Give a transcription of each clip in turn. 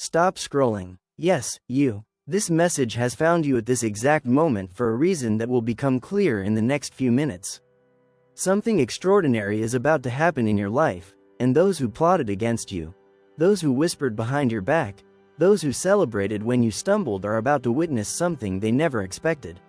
Stop scrolling. Yes, you. This message has found you at this exact moment for a reason that will become clear in the next few minutes. Something extraordinary is about to happen in your life, and those who plotted against you, those who whispered behind your back, those who celebrated when you stumbled are about to witness something they never expected.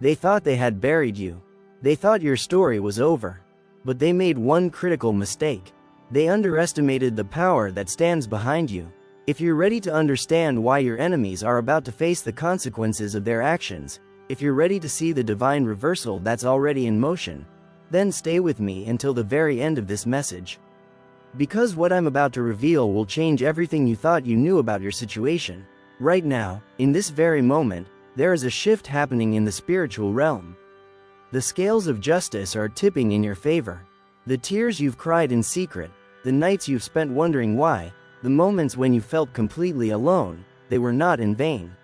They thought they had buried you. They thought your story was over. But they made one critical mistake. They underestimated the power that stands behind you. If you're ready to understand why your enemies are about to face the consequences of their actions, if you're ready to see the divine reversal that's already in motion, then stay with me until the very end of this message. Because what I'm about to reveal will change everything you thought you knew about your situation. Right now, in this very moment, there is a shift happening in the spiritual realm. The scales of justice are tipping in your favor. The tears you've cried in secret, the nights you've spent wondering why, the moments when you felt completely alone, they were not in vain.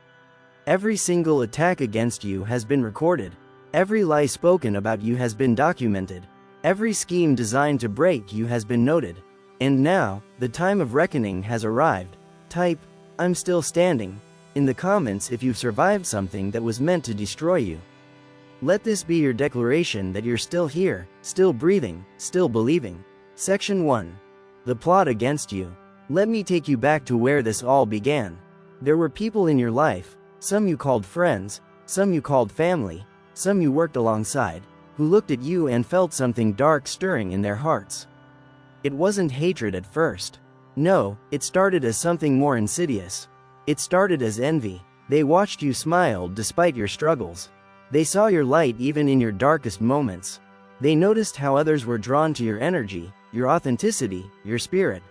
Every single attack against you has been recorded. Every lie spoken about you has been documented. Every scheme designed to break you has been noted. And now, the time of reckoning has arrived. Type, "I'm still standing," in the comments if you've survived something that was meant to destroy you. Let this be your declaration that you're still here, still breathing, still believing. Section 1. The plot against you. Let me take you back to where this all began. There were people in your life, some you called friends, some you called family, some you worked alongside, who looked at you and felt something dark stirring in their hearts. It wasn't hatred at first. No, it started as something more insidious. It started as envy. They watched you smile despite your struggles. They saw your light even in your darkest moments. They noticed how others were drawn to your energy, your authenticity, your spirit.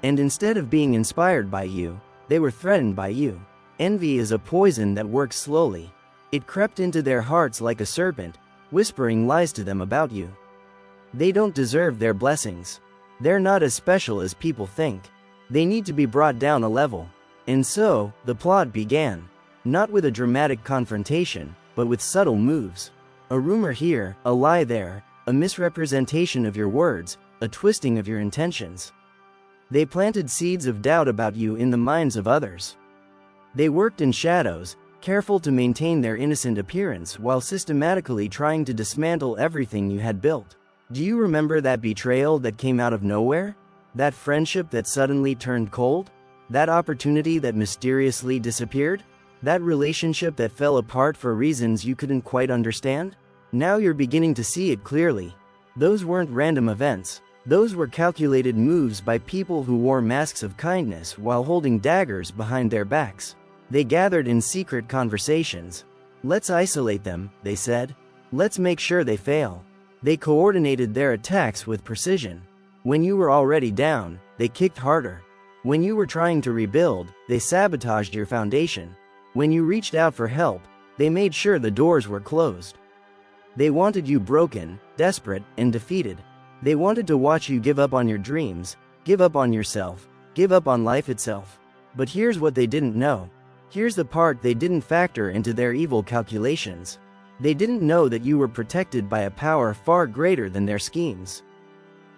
And instead of being inspired by you, they were threatened by you. Envy is a poison that works slowly. It crept into their hearts like a serpent, whispering lies to them about you. They don't deserve their blessings. They're not as special as people think. They need to be brought down a level. And so, the plot began. Not with a dramatic confrontation, but with subtle moves. A rumor here, a lie there, a misrepresentation of your words, a twisting of your intentions. They planted seeds of doubt about you in the minds of others. They worked in shadows, careful to maintain their innocent appearance while systematically trying to dismantle everything you had built. Do you remember that betrayal that came out of nowhere? That friendship that suddenly turned cold? That opportunity that mysteriously disappeared? That relationship that fell apart for reasons you couldn't quite understand? Now you're beginning to see it clearly. Those weren't random events. Those were calculated moves by people who wore masks of kindness while holding daggers behind their backs. They gathered in secret conversations. Let's isolate them, they said. Let's make sure they fail. They coordinated their attacks with precision. When you were already down, they kicked harder. When you were trying to rebuild, they sabotaged your foundation. When you reached out for help, they made sure the doors were closed. They wanted you broken, desperate, and defeated. They wanted to watch you give up on your dreams, give up on yourself, give up on life itself. But here's what they didn't know. Here's the part they didn't factor into their evil calculations. They didn't know that you were protected by a power far greater than their schemes.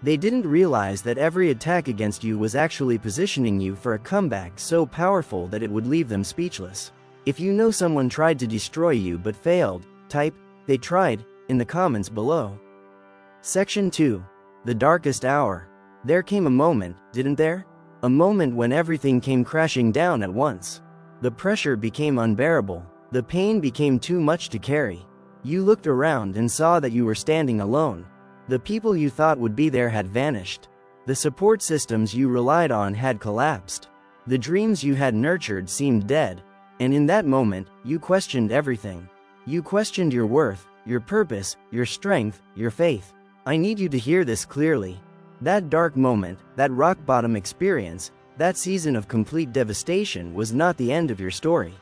They didn't realize that every attack against you was actually positioning you for a comeback so powerful that it would leave them speechless. If you know someone tried to destroy you but failed, type, "They tried," in the comments below. Section 2. The darkest hour. There came a moment, didn't there? A moment when everything came crashing down at once. The pressure became unbearable. The pain became too much to carry. You looked around and saw that you were standing alone. The people you thought would be there had vanished. The support systems you relied on had collapsed. The dreams you had nurtured seemed dead. And in that moment, you questioned everything. You questioned your worth, your purpose, your strength, your faith. I need you to hear this clearly. That dark moment, that rock-bottom experience, that season of complete devastation was not the end of your story.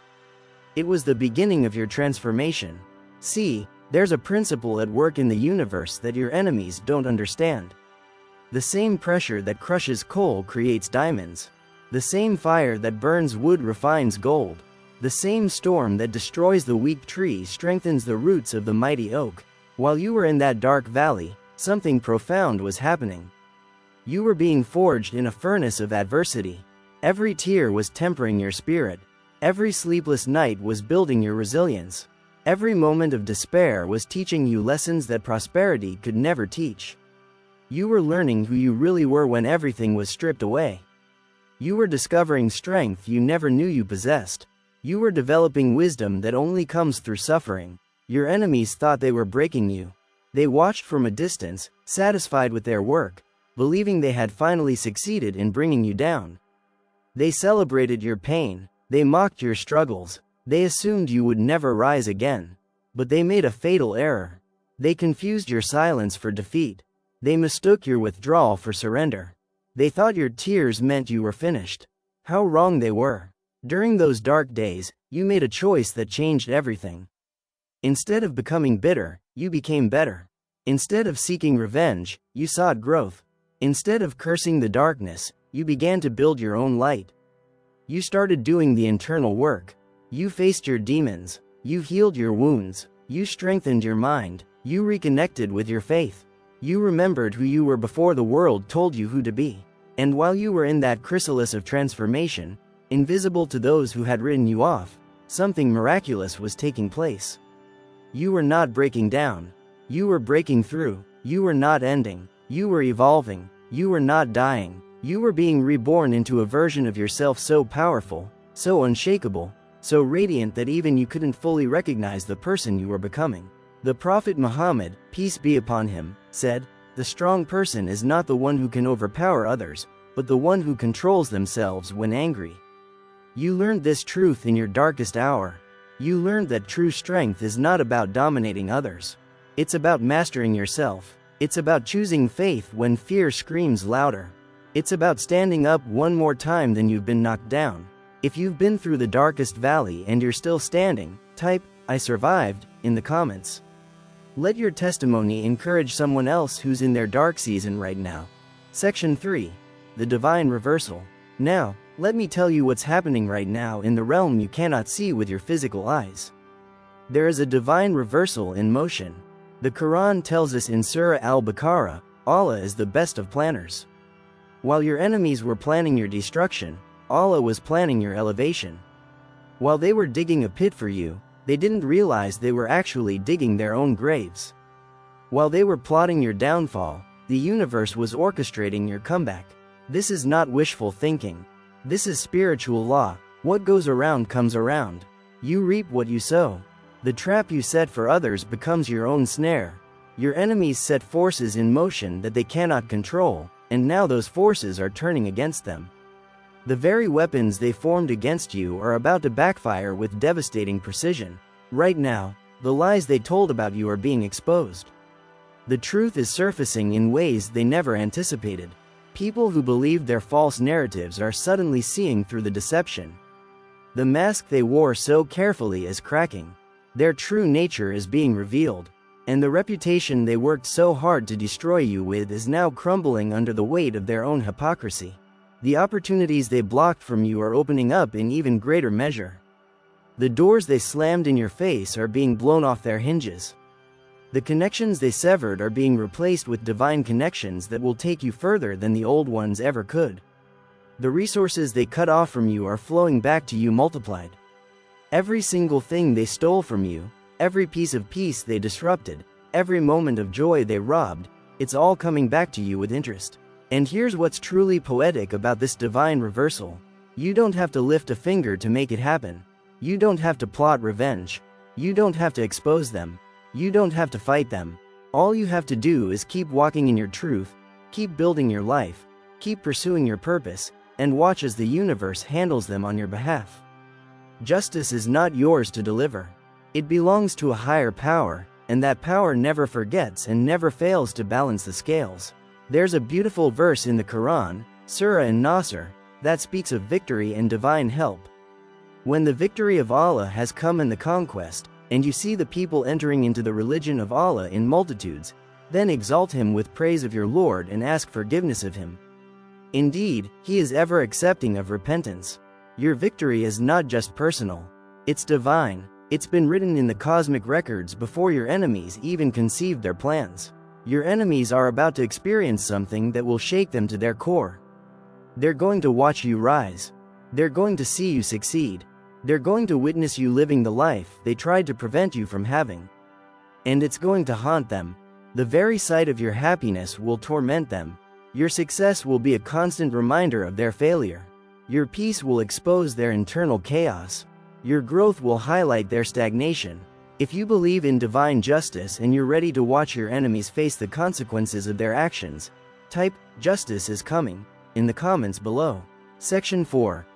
It was the beginning of your transformation. See, there's a principle at work in the universe that your enemies don't understand. The same pressure that crushes coal creates diamonds. The same fire that burns wood refines gold. The same storm that destroys the weak tree strengthens the roots of the mighty oak. While you were in that dark valley, something profound was happening. You were being forged in a furnace of adversity. Every tear was tempering your spirit. Every sleepless night was building your resilience. Every moment of despair was teaching you lessons that prosperity could never teach. You were learning who you really were when everything was stripped away. You were discovering strength you never knew you possessed. You were developing wisdom that only comes through suffering. Your enemies thought they were breaking you. They watched from a distance, satisfied with their work, believing they had finally succeeded in bringing you down. They celebrated your pain. They mocked your struggles. They assumed you would never rise again. But they made a fatal error. They confused your silence for defeat. They mistook your withdrawal for surrender. They thought your tears meant you were finished. How wrong they were. During those dark days, you made a choice that changed everything. Instead of becoming bitter, you became better. Instead of seeking revenge, you sought growth. Instead of cursing the darkness, you began to build your own light. You started doing the internal work. You faced your demons. You healed your wounds. You strengthened your mind. You reconnected with your faith. You remembered who you were before the world told you who to be. And while you were in that chrysalis of transformation, invisible to those who had written you off, something miraculous was taking place. You were not breaking down. You were breaking through. You were not ending. You were evolving. You were not dying. You were being reborn into a version of yourself so powerful, so unshakable, so radiant that even you couldn't fully recognize the person you were becoming. The Prophet Muhammad, peace be upon him, said, "The strong person is not the one who can overpower others, but the one who controls themselves when angry." You learned this truth in your darkest hour. You learned that true strength is not about dominating others. It's about mastering yourself. It's about choosing faith when fear screams louder. It's about standing up one more time than you've been knocked down. If you've been through the darkest valley and you're still standing, type, "I survived," in the comments. Let your testimony encourage someone else who's in their dark season right now. Section 3. The Divine Reversal. Now, let me tell you what's happening right now in the realm you cannot see with your physical eyes. There is a divine reversal in motion. The Quran tells us in Surah Al-Baqarah, Allah is the best of planners. While your enemies were planning your destruction, Allah was planning your elevation. While they were digging a pit for you, they didn't realize they were actually digging their own graves. While they were plotting your downfall, the universe was orchestrating your comeback. This is not wishful thinking. This is spiritual law. What goes around comes around. You reap what you sow. The trap you set for others becomes your own snare. Your enemies set forces in motion that they cannot control, and now those forces are turning against them. The very weapons they formed against you are about to backfire with devastating precision. Right now, the lies they told about you are being exposed. The truth is surfacing in ways they never anticipated. People who believed their false narratives are suddenly seeing through the deception. The mask they wore so carefully is cracking. Their true nature is being revealed. And the reputation they worked so hard to destroy you with is now crumbling under the weight of their own hypocrisy. The opportunities they blocked from you are opening up in even greater measure. The doors they slammed in your face are being blown off their hinges. The connections they severed are being replaced with divine connections that will take you further than the old ones ever could. The resources they cut off from you are flowing back to you multiplied. Every single thing they stole from you, every piece of peace they disrupted, every moment of joy they robbed, it's all coming back to you with interest. And here's what's truly poetic about this divine reversal. You don't have to lift a finger to make it happen. You don't have to plot revenge. You don't have to expose them. You don't have to fight them. All you have to do is keep walking in your truth, keep building your life, keep pursuing your purpose, and watch as the universe handles them on your behalf. Justice is not yours to deliver. It belongs to a higher power, and that power never forgets and never fails to balance the scales. There's a beautiful verse in the Quran, Surah An-Nasr, that speaks of victory and divine help. When the victory of Allah has come in the conquest, and you see the people entering into the religion of Allah in multitudes, then exalt Him with praise of your Lord and ask forgiveness of Him. Indeed, He is ever accepting of repentance. Your victory is not just personal. It's divine. It's been written in the cosmic records before your enemies even conceived their plans. Your enemies are about to experience something that will shake them to their core. They're going to watch you rise. They're going to see you succeed. They're going to witness you living the life they tried to prevent you from having. And it's going to haunt them. The very sight of your happiness will torment them. Your success will be a constant reminder of their failure. Your peace will expose their internal chaos. Your growth will highlight their stagnation. If you believe in divine justice and you're ready to watch your enemies face the consequences of their actions, type "Justice is coming" in the comments below. Section 4.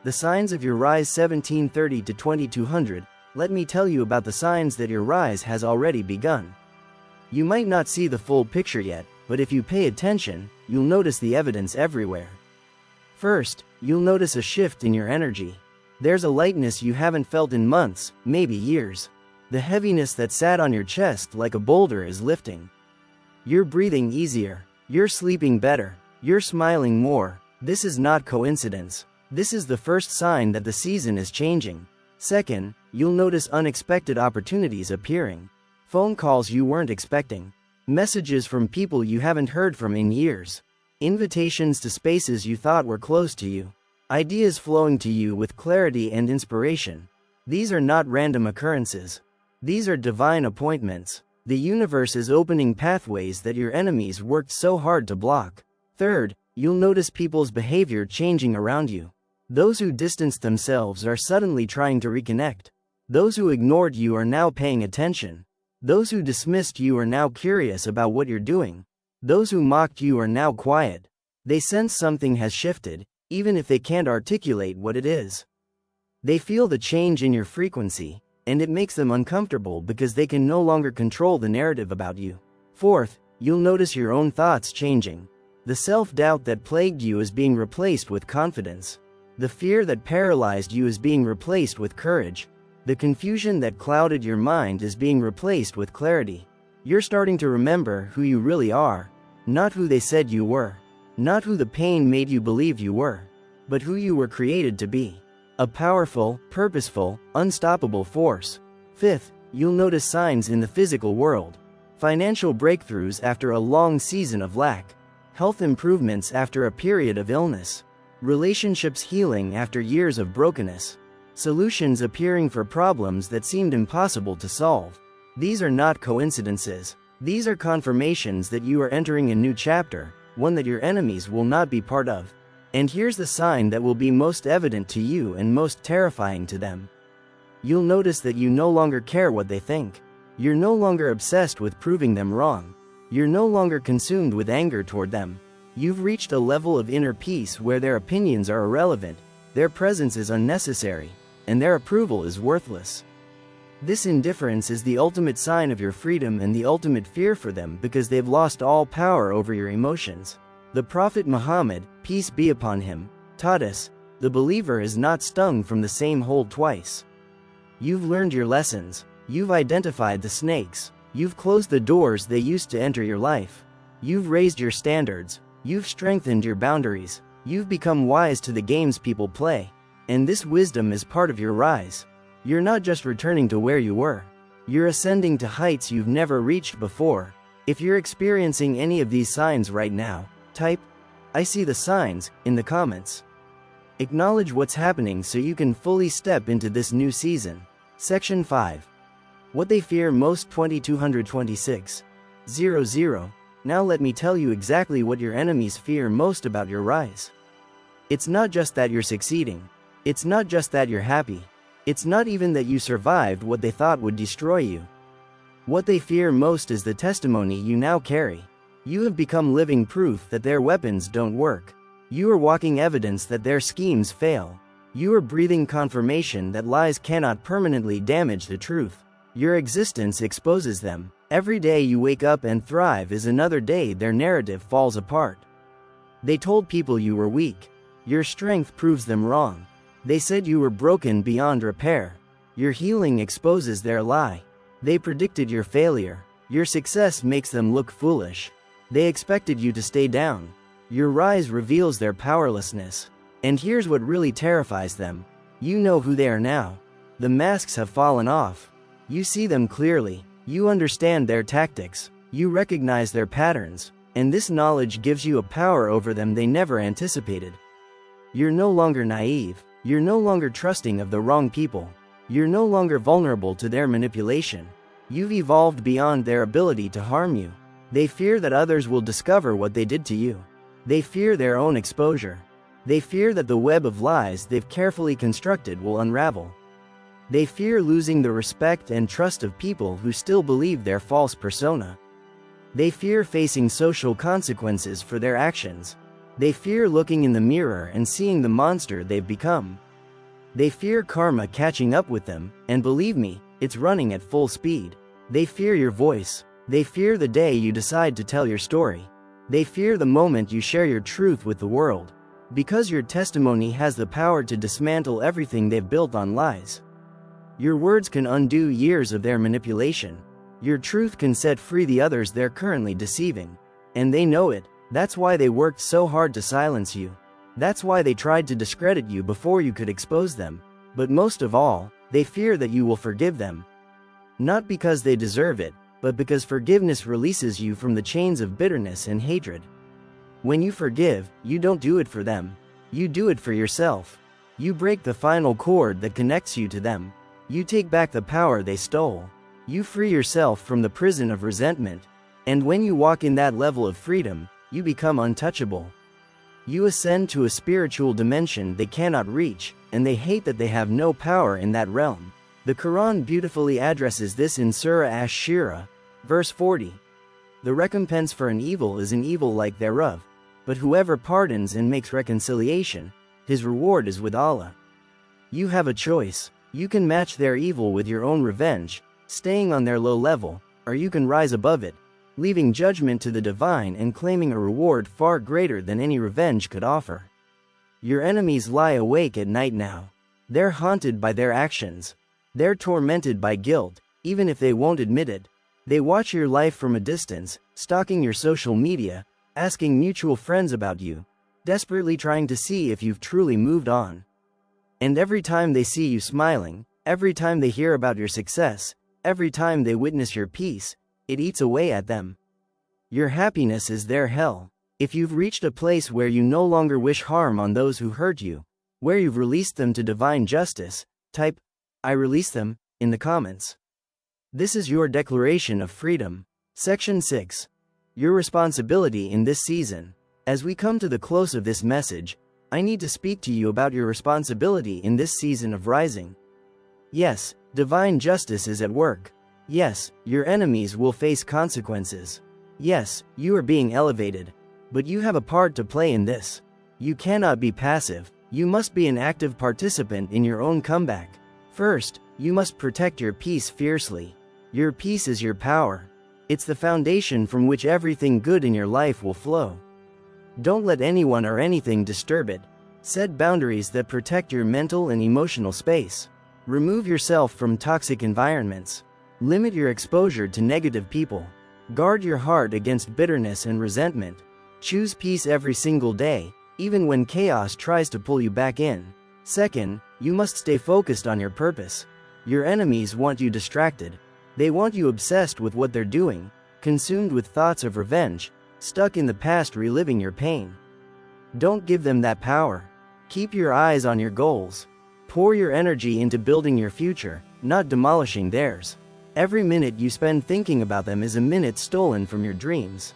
The signs of your rise 1730 to 2200. Let me tell you about the signs that your rise has already begun. You might not see the full picture yet, but if you pay attention, you'll notice the evidence everywhere. First, you'll notice a shift in your energy. There's a lightness you haven't felt in months, maybe years. The heaviness that sat on your chest like a boulder is lifting. You're breathing easier. You're sleeping better. You're smiling more. This is not coincidence. This is the first sign that the season is changing. Second, you'll notice unexpected opportunities appearing. Phone calls you weren't expecting. Messages from people you haven't heard from in years. Invitations to spaces you thought were close to you. Ideas flowing to you with clarity and inspiration. These are not random occurrences. These are divine appointments. The universe is opening pathways that your enemies worked so hard to block. Third, you'll notice people's behavior changing around you. Those who distanced themselves are suddenly trying to reconnect. Those who ignored you are now paying attention. Those who dismissed you are now curious about what you're doing. Those who mocked you are now quiet. They sense something has shifted, even if they can't articulate what it is. They feel the change in your frequency, and it makes them uncomfortable because they can no longer control the narrative about you. Fourth, you'll notice your own thoughts changing. The self-doubt that plagued you is being replaced with confidence. The fear that paralyzed you is being replaced with courage. The confusion that clouded your mind is being replaced with clarity. You're starting to remember who you really are, not who they said you were, not who the pain made you believe you were, but who you were created to be. A powerful, purposeful, unstoppable force. Fifth, you'll notice signs in the physical world. Financial breakthroughs after a long season of lack. Health improvements after a period of illness. Relationships healing after years of brokenness. Solutions appearing for problems that seemed impossible to solve. These are not coincidences. These are confirmations that you are entering a new chapter, one that your enemies will not be part of. And here's the sign that will be most evident to you and most terrifying to them. You'll notice that you no longer care what they think. You're no longer obsessed with proving them wrong. You're no longer consumed with anger toward them. You've reached a level of inner peace where their opinions are irrelevant, their presence is unnecessary, and their approval is worthless. This indifference is the ultimate sign of your freedom and the ultimate fear for them because they've lost all power over your emotions. The Prophet Muhammad, peace be upon him, taught us, the believer is not stung from the same hole twice. You've learned your lessons. You've identified the snakes. You've closed the doors they used to enter your life. You've raised your standards. You've strengthened your boundaries. You've become wise to the games people play. And this wisdom is part of your rise. You're not just returning to where you were. You're ascending to heights you've never reached before. If you're experiencing any of these signs right now, type "I see the signs" in the comments. Acknowledge what's happening so you can fully step into this new season. Section 5. What they fear most 2226:00. Now let me tell you exactly what your enemies fear most about your rise. It's not just that you're succeeding. It's not just that you're happy. It's not even that you survived what they thought would destroy you. What they fear most is the testimony you now carry. You have become living proof that their weapons don't work. You are walking evidence that their schemes fail. You are breathing confirmation that lies cannot permanently damage the truth. Your existence exposes them. Every day you wake up and thrive is another day their narrative falls apart. They told people you were weak. Your strength proves them wrong. They said you were broken beyond repair. Your healing exposes their lie. They predicted your failure. Your success makes them look foolish. They expected you to stay down. Your rise reveals their powerlessness. And here's what really terrifies them. You know who they are now. The masks have fallen off. You see them clearly. You understand their tactics. You recognize their patterns. And this knowledge gives you a power over them they never anticipated. You're no longer naive. You're no longer trusting of the wrong people. You're no longer vulnerable to their manipulation. You've evolved beyond their ability to harm you. They fear that others will discover what they did to you. They fear their own exposure. They fear that the web of lies they've carefully constructed will unravel. They fear losing the respect and trust of people who still believe their false persona. They fear facing social consequences for their actions. They fear looking in the mirror and seeing the monster they've become. They fear karma catching up with them, and believe me, it's running at full speed. They fear your voice. They fear the day you decide to tell your story. They fear the moment you share your truth with the world. Because your testimony has the power to dismantle everything they've built on lies. Your words can undo years of their manipulation. Your truth can set free the others they're currently deceiving. And they know it. That's why they worked so hard to silence you. That's why they tried to discredit you before you could expose them. But most of all, they fear that you will forgive them. Not because they deserve it, but because forgiveness releases you from the chains of bitterness and hatred. When you forgive, you don't do it for them. You do it for yourself. You break the final cord that connects you to them. You take back the power they stole. You free yourself from the prison of resentment. And when you walk in that level of freedom, you become untouchable. You ascend to a spiritual dimension they cannot reach, and they hate that they have no power in that realm. The Quran beautifully addresses this in Surah Ash-Shura, verse 40. The recompense for an evil is an evil like thereof, but whoever pardons and makes reconciliation, his reward is with Allah. You have a choice. You can match their evil with your own revenge, staying on their low level, or you can rise above it, leaving judgment to the divine and claiming a reward far greater than any revenge could offer. Your enemies lie awake at night now. They're haunted by their actions. They're tormented by guilt, even if they won't admit it. They watch your life from a distance, stalking your social media, asking mutual friends about you, desperately trying to see if you've truly moved on. And every time they see you smiling, every time they hear about your success, every time they witness your peace, it eats away at them. Your happiness is their hell. If you've reached a place where you no longer wish harm on those who hurt you, where you've released them to divine justice, type, "I release them," in the comments. This is your declaration of freedom. Section 6. Your responsibility in this season. As we come to the close of this message, I need to speak to you about your responsibility in this season of rising. Yes, divine justice is at work. Yes, your enemies will face consequences. Yes, you are being elevated. But you have a part to play in this. You cannot be passive. You must be an active participant in your own comeback. First, you must protect your peace fiercely. Your peace is your power. It's the foundation from which everything good in your life will flow. Don't let anyone or anything disturb it. Set boundaries that protect your mental and emotional space. Remove yourself from toxic environments. Limit your exposure to negative people. Guard your heart against bitterness and resentment. Choose peace every single day, even when chaos tries to pull you back in. Second, you must stay focused on your purpose. Your enemies want you distracted. They want you obsessed with what they're doing, consumed with thoughts of revenge, stuck in the past reliving your pain. Don't give them that power. Keep your eyes on your goals. Pour your energy into building your future, not demolishing theirs. Every minute you spend thinking about them is a minute stolen from your dreams.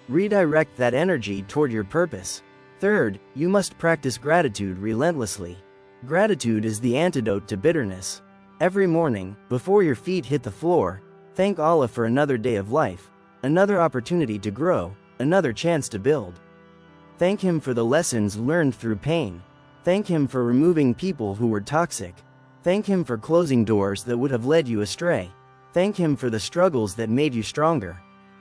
Redirect that energy toward your purpose. Third, you must practice gratitude relentlessly. Gratitude is the antidote to bitterness. Every morning, before your feet hit the floor, thank Allah for another day of life, another opportunity to grow, another chance to build. Thank Him for the lessons learned through pain. Thank Him for removing people who were toxic. Thank Him for closing doors that would have led you astray. Thank Him for the struggles that made you stronger.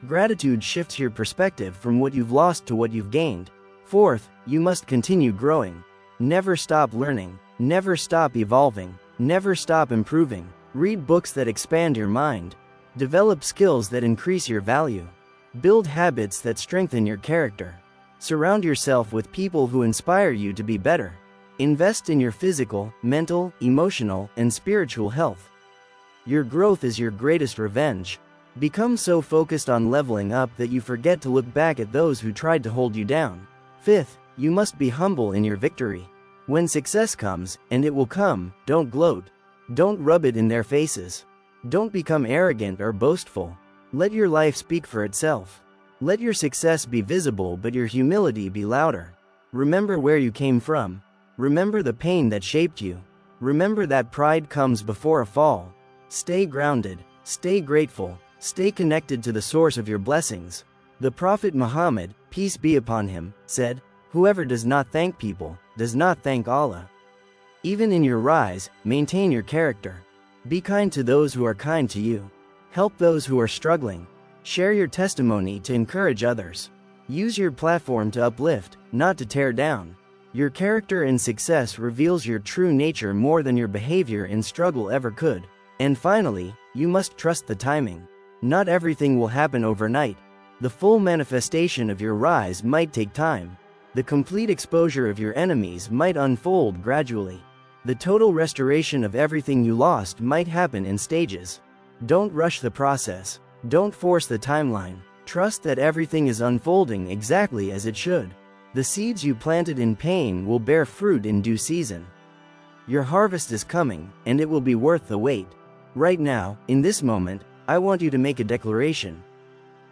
Gratitude shifts your perspective from what you've lost to what you've gained. Fourth, you must continue growing. Never stop learning. Never stop evolving. Never stop improving. Read books that expand your mind. Develop skills that increase your value. Build habits that strengthen your character. Surround yourself with people who inspire you to be better. Invest in your physical, mental, emotional, and spiritual health. Your growth is your greatest revenge. Become so focused on leveling up that you forget to look back at those who tried to hold you down. 5th, you must be humble in your victory. When success comes, and it will come, don't gloat. Don't rub it in their faces. Don't become arrogant or boastful. Let your life speak for itself. Let your success be visible but your humility be louder. Remember where you came from. Remember the pain that shaped you. Remember that pride comes before a fall. Stay grounded. Stay grateful. Stay connected to the source of your blessings. The Prophet Muhammad, peace be upon him, said, "Whoever does not thank people, does not thank Allah." Even in your rise, maintain your character. Be kind to those who are kind to you. Help those who are struggling. Share your testimony to encourage others. Use your platform to uplift, not to tear down. Your character in success reveals your true nature more than your behavior in struggle ever could. And finally, you must trust the timing. Not everything will happen overnight. The full manifestation of your rise might take time. The complete exposure of your enemies might unfold gradually. The total restoration of everything you lost might happen in stages. Don't rush the process. Don't force the timeline. Trust that everything is unfolding exactly as it should. The seeds you planted in pain will bear fruit in due season. Your harvest is coming, and it will be worth the wait. Right now, in this moment, I want you to make a declaration.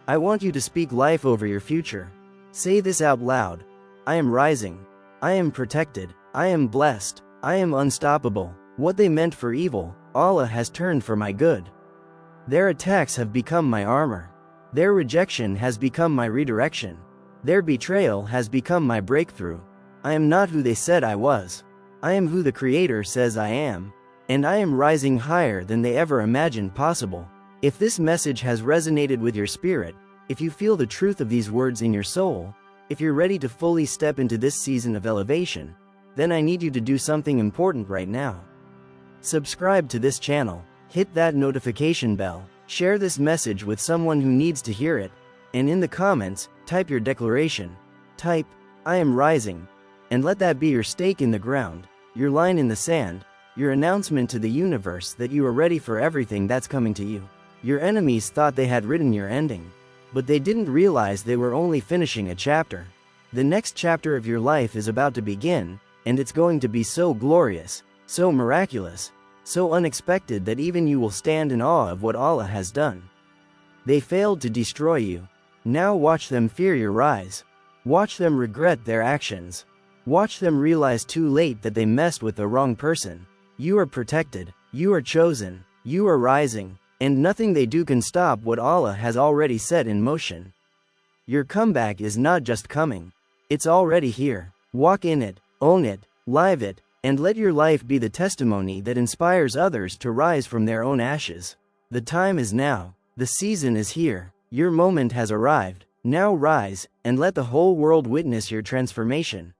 I want you to speak life over your future. Say this out loud. I am rising. I am protected. I am blessed. I am unstoppable. What they meant for evil, Allah has turned for my good. Their attacks have become my armor. Their rejection has become my redirection. Their betrayal has become my breakthrough. I am not who they said I was. I am who the Creator says I am. And I am rising higher than they ever imagined possible. If this message has resonated with your spirit, if you feel the truth of these words in your soul, if you're ready to fully step into this season of elevation, then I need you to do something important right now. Subscribe to this channel, hit that notification bell, share this message with someone who needs to hear it, and in the comments, type your declaration. Type, I am rising, and let that be your stake in the ground, your line in the sand, your announcement to the universe that you are ready for everything that's coming to you. Your enemies thought they had written your ending, but they didn't realize they were only finishing a chapter. The next chapter of your life is about to begin, and it's going to be so glorious, so miraculous, so unexpected that even you will stand in awe of what Allah has done. They failed to destroy you. Now watch them fear your rise. Watch them regret their actions. Watch them realize too late that they messed with the wrong person. You are protected. You are chosen. You are rising. And nothing they do can stop what Allah has already set in motion. Your comeback is not just coming. It's already here. Walk in it. Own it, live it, and let your life be the testimony that inspires others to rise from their own ashes. The time is now. The season is here. Your moment has arrived. Now rise, and let the whole world witness your transformation.